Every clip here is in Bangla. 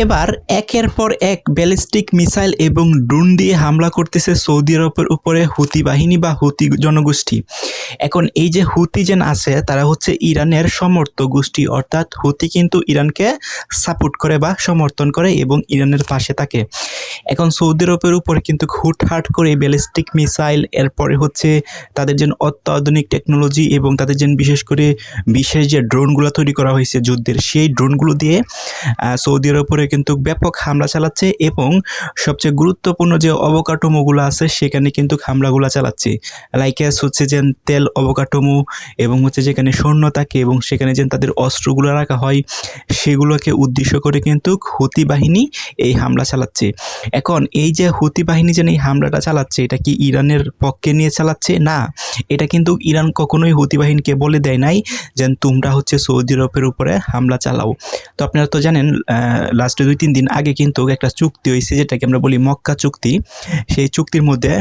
এবার একের পর এক ব্যালিস্টিক মিসাইল এবং ড্রোন দিয়ে হামলা করতেছে সৌদি আরবের উপরে হুতি বাহিনী বা হুতি জনগোষ্ঠী। এখন এই যে হুতি যেন আছে তারা হচ্ছে ইরানের সমর্থক গোষ্ঠী, অর্থাৎ হুতি কিন্তু ইরানকে সাপোর্ট করে বা সমর্থন করে এবং ইরানের পাশে থাকে। এখন সৌদি আরবের উপরে কিন্তু হুটহাট করে ব্যালিস্টিক মিসাইল, এরপরে হচ্ছে তাদের যেন অত্যাধুনিক টেকনোলজি এবং তাদের যেন বিশেষ করে বিশেষ যে ড্রোনগুলো তৈরি করা হয়েছে যুদ্ধের, সেই ড্রোনগুলো দিয়ে সৌদি আরবের উপরে কিন্তু ব্যাপক হামলা চালাচ্ছে এবং সবচেয়ে গুরুত্বপূর্ণ যে অবকাঠামোগুলো আছে সেখানে কিন্তু হামলাগুলো চালাচ্ছে। লাইকেস হচ্ছে যে তেল অবকাঠামো এবং হচ্ছে যেখানে সৈন্য থাকে এবং সেখানে যে তাদের অস্ত্রগুলো রাখা হয় সেগুলোকে উদ্দেশ্য করে কিন্তু হুতি বাহিনী এই হামলা চালাচ্ছে। এখন এই যে হুতি বাহিনী যেন এই হামলাটা চালাচ্ছে, এটা কি ইরানের পক্ষে নিয়ে চালাচ্ছে? না, এটা কিন্তু ইরান কখনোই হুতি বাহিনীকে বলে দেয় নাই যে তোমরা হচ্ছে সৌদি আরবের উপরে হামলা চালাও। তো আপনারা তো জানেন লাস্টে 2-3 দিন আগে কিন্তু একটা চুক্তি হয়েছে যেটাকে আমরা বলি মক্কা চুক্তি। সেই চুক্তির মধ্যে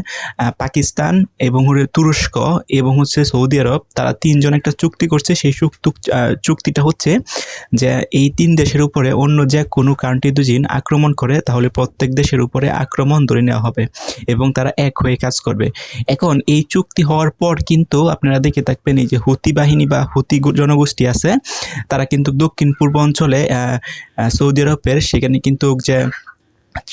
পাকিস্তান এবং তুরস্ক এবং হচ্ছে সৌদি আরব, তারা তিনজন একটা চুক্তি করছে। সেই চুক্তিটা হচ্ছে যে এই 3 দেশের উপরে অন্য যে কোনো কান্ট্রি যদি আক্রমণ করে তাহলে প্রত্যেক দেশের উপরে আক্রমণ ধরে নেওয়া হবে এবং তারা এক হয়ে কাজ করবে। এখন এই চুক্তি হওয়ার পর কিন্তু আপনারা দেখে থাকবেন এই যে হুতি বাহিনী বা হুতি জনগোষ্ঠী আছে তারা কিন্তু দক্ষিণ পূর্ব অঞ্চলে সৌদি আরবের সেখানে কিন্তু যে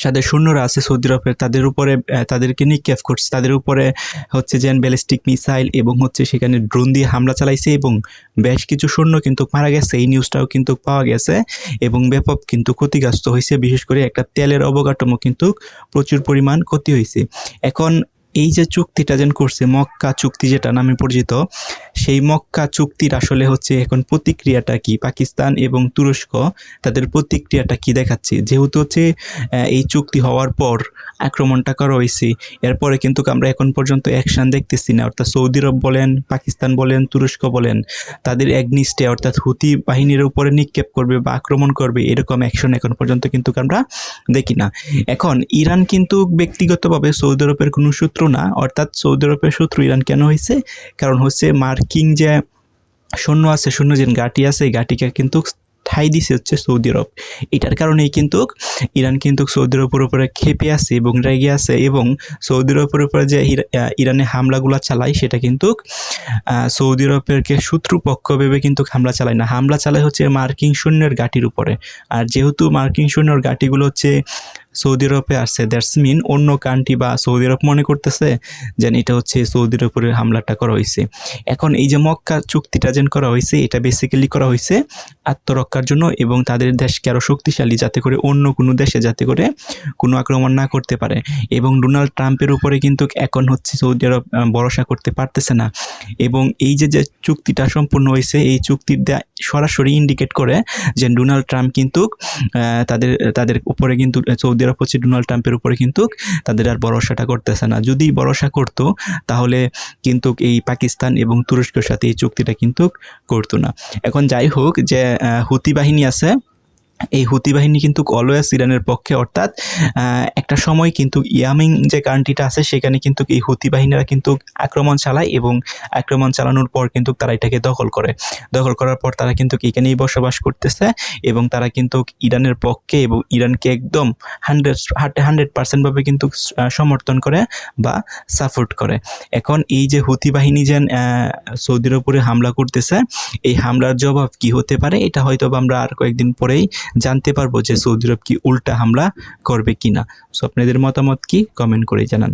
যাদের সৈন্যরা আছে সৌদি আরবের তাদের উপরে তাদেরকে নিক্ষেপ করছে, তাদের উপরে হচ্ছে যে ব্যালিস্টিক মিসাইল এবং হচ্ছে সেখানে ড্রোন দিয়ে হামলা চালাইছে এবং বেশ কিছু সৈন্য কিন্তু মারা গেছে। এই নিউজটাও কিন্তু পাওয়া গেছে এবং ব্যাপক কিন্তু ক্ষতিগ্রস্ত হয়েছে। বিশেষ করে একটা তেলের অবকাঠামো কিন্তু প্রচুর পরিমাণ ক্ষতি হয়েছে। এখন এই যে চুক্তিটা যেন করছে মক্কা চুক্তি যেটা নামে পরিচিত, সেই মক্কা চুক্তির আসলে হচ্ছে এখন প্রতিক্রিয়াটা কি, পাকিস্তান এবং তুরস্ক তাদের প্রতিক্রিয়াটা কি দেখাচ্ছে। যেহেতু হচ্ছে এই চুক্তি হওয়ার পর আক্রমণটা করা হয়েছে, এরপরে কিন্তু আমরা এখন পর্যন্ত অ্যাকশন দেখতেছি না। অর্থাৎ সৌদি আরব বলেন, পাকিস্তান বলেন, তুরস্ক বলেন, তাদের একনিষ্ঠে অর্থাৎ হুতি বাহিনীর উপরে নিক্ষেপ করবে বা আক্রমণ করবে এরকম অ্যাকশন এখন পর্যন্ত কিন্তু আমরা দেখি না। এখন ইরান কিন্তু ব্যক্তিগতভাবে সৌদি আরবের কোনো শত্রু না, অর্থাৎ সৌদি আরবের শত্রু ইরান কেন হয়েছে? কারণ হচ্ছে মার্কিন যে সৈন্য আছে, সৈন্য যে ঘাঁটি আছে, এই ঘাঁটিকে কিন্তু ঠাই দিছে হচ্ছে সৌদি আরব। এটার কারণেই কিন্তু ইরান কিন্তু সৌদি আরবের উপরে ক্ষেপে আছে এবং রেগে আছে এবং সৌদি আরবের উপরে যে ইরানে হামলাগুলো চালায় সেটা কিন্তু সৌদি আরবেরকে শত্রুপক্ষ ভেবে কিন্তু হামলা চালায় না, হামলা চালায় হচ্ছে মার্কিন সৈন্যের ঘাঁটির উপরে। আর যেহেতু মার্কিন সৈন্যের ঘাঁটিগুলো হচ্ছে সৌদি আরবে আসছে, দ্যাটস মিন অন্য কান্ট্রি বা সৌদি আরব মনে করতেছে যেন এটা হচ্ছে সৌদি আরবের হামলাটা করা হয়েছে। এখন এই যে মক্কা চুক্তিটা যেন করা হয়েছে এটা বেসিক্যালি করা হয়েছে আত্মরক্ষার জন্য এবং তাদের দেশকে আরও শক্তিশালী যাতে করে অন্য কোনো দেশে যাতে করে কোনো আক্রমণ না করতে পারে। এবং ডোনাল্ড ট্রাম্পের উপরে কিন্তু এখন হচ্ছে সৌদি আরব ভরসা করতে পারতেছে না। এবং এই যে চুক্তিটা সম্পূর্ণ হয়েছে এই চুক্তির সরাসরি ইন্ডিকেট করে যে ডোনাল্ড ট্রাম্প কিন্তু তাদের উপরে কিন্তু সৌদি আরব হচ্ছে ডোনাল্ড ট্রাম্পের উপরে কিন্তু তাদের আর ভরসাটা করতেছে না। যদি ভরসা করতো তাহলে কিন্তু এই পাকিস্তান এবং তুরস্কের সাথে এই চুক্তিটা কিন্তু করতো না। এখন যাই হোক, যে হুতি বাহিনী আছে এই হুতি বাহিনী কিন্তু অলওয়েজ ইরানের পক্ষে, অর্থাৎ একটা সময় কিন্তু ইয়ামিং যে কান্ট্রিটা আছে সেখানে কিন্তু এই হুতি বাহিনীরা কিন্তু আক্রমণ চালায় এবং আক্রমণ চালানোর পর কিন্তু তারা এটাকে দখল করার পর তারা কিন্তু এখানেই বসবাস করতেছে এবং তারা কিন্তু ইরানের পক্ষে এবং ইরানকে একদম 100% ভাবে কিন্তু সমর্থন করে বা সাপোর্ট করে। এখন এই যে হুতি বাহিনী যেন সৌদির উপরে হামলা করতেছে, এই হামলার জবাব কি হতে পারে এটা হয়তো আমরা আর কয়েকদিন পরেই জানতে পারবো যে সৌদি আরব কি উল্টা হামলা করবে কিনা। সো আপনাদের মতামত কি কমেন্ট করে জানান।